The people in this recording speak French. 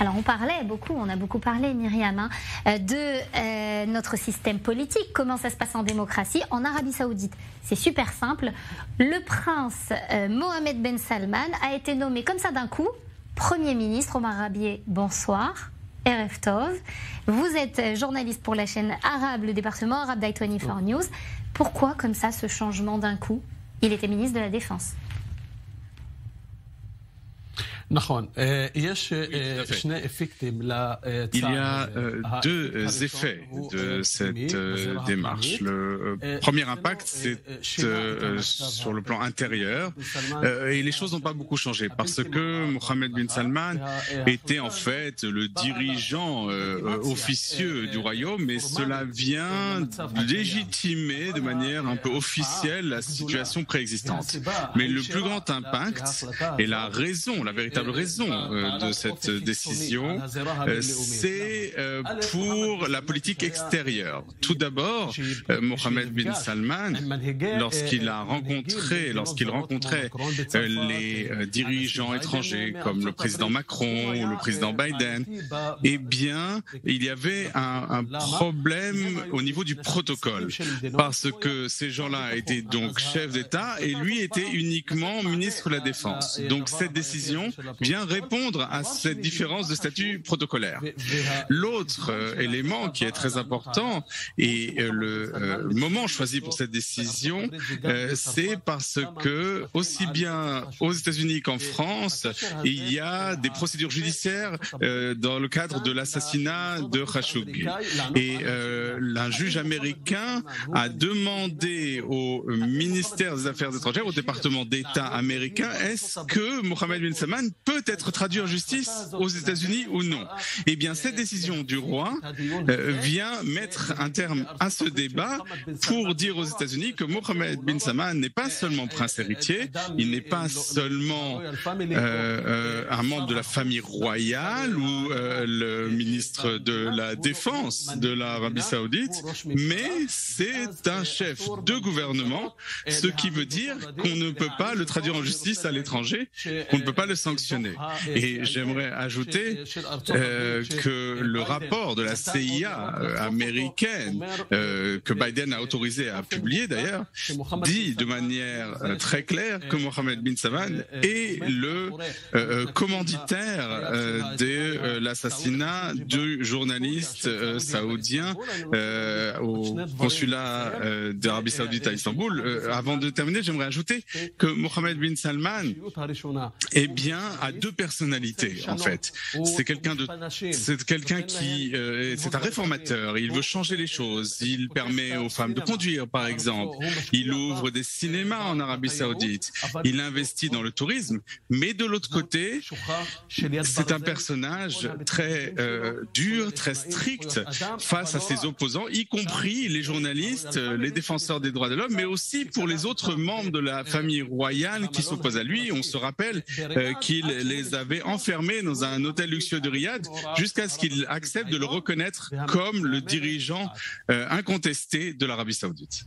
Alors on a beaucoup parlé, Myriam, de notre système politique, comment ça se passe en démocratie. En Arabie Saoudite, c'est super simple. Le prince Mohammed Ben Salman a été nommé comme ça d'un coup, Premier ministre. Omar Rabier, bonsoir. Erev Tov. Vous êtes journaliste pour la chaîne arabe, le département arabe d'i24 News. Pourquoi comme ça ce changement d'un coup? Il était ministre de la Défense. Il y a deux effets de cette démarche. Le premier impact, c'est sur le plan intérieur, et les choses n'ont pas beaucoup changé parce que Mohammed bin Salman était en fait le dirigeant officieux du royaume, et cela vient légitimer de manière un peu officielle la situation préexistante. Mais le plus grand impact et la véritable raison de cette décision, c'est pour la politique extérieure. Tout d'abord, Mohammed bin Salman, lorsqu'il rencontrait les dirigeants étrangers comme le président Macron ou le président Biden, eh bien, il y avait un problème au niveau du protocole, parce que ces gens-là étaient donc chefs d'État et lui était uniquement ministre de la Défense. Donc cette décision vient répondre à cette différence de statut protocolaire. L'autre élément qui est très important et le moment choisi pour cette décision, c'est parce que aussi bien aux États-Unis qu'en France, il y a des procédures judiciaires dans le cadre de l'assassinat de Khashoggi. Et un juge américain a demandé au ministère des Affaires étrangères, au département d'État américain, est-ce que Mohammed bin Salman peut être traduit en justice aux États-Unis ou non? Eh bien, cette décision du roi vient mettre un terme à ce débat pour dire aux États-Unis que Mohammed bin Salman n'est pas seulement prince héritier, il n'est pas seulement un membre de la famille royale ou le ministre de la Défense de l'Arabie Saoudite, mais c'est un chef de gouvernement, ce qui veut dire qu'on ne peut pas le traduire en justice à l'étranger, qu'on ne peut pas le sanctionner. Et j'aimerais ajouter que le rapport de la CIA américaine, que Biden a autorisé à publier d'ailleurs, dit de manière très claire que Mohammed bin Salman est le commanditaire de l'assassinat du journaliste saoudien au consulat d'Arabie Saoudite à Istanbul. Avant de terminer, j'aimerais ajouter que Mohammed bin Salman a deux personnalités en fait. C'est quelqu'un qui c'est un réformateur. Il veut changer les choses. Il permet aux femmes de conduire, par exemple. Il ouvre des cinémas en Arabie Saoudite. Il investit dans le tourisme. Mais de l'autre côté, c'est un personnage très dur, très strict face à ses opposants, y compris les journalistes, les défenseurs des droits de l'homme, mais aussi pour les autres membres de la famille royale qui s'opposent à lui. On se rappelle qu'il les avait enfermés dans un hôtel luxueux de Riyad jusqu'à ce qu'il accepte de le reconnaître comme le dirigeant incontesté de l'Arabie Saoudite.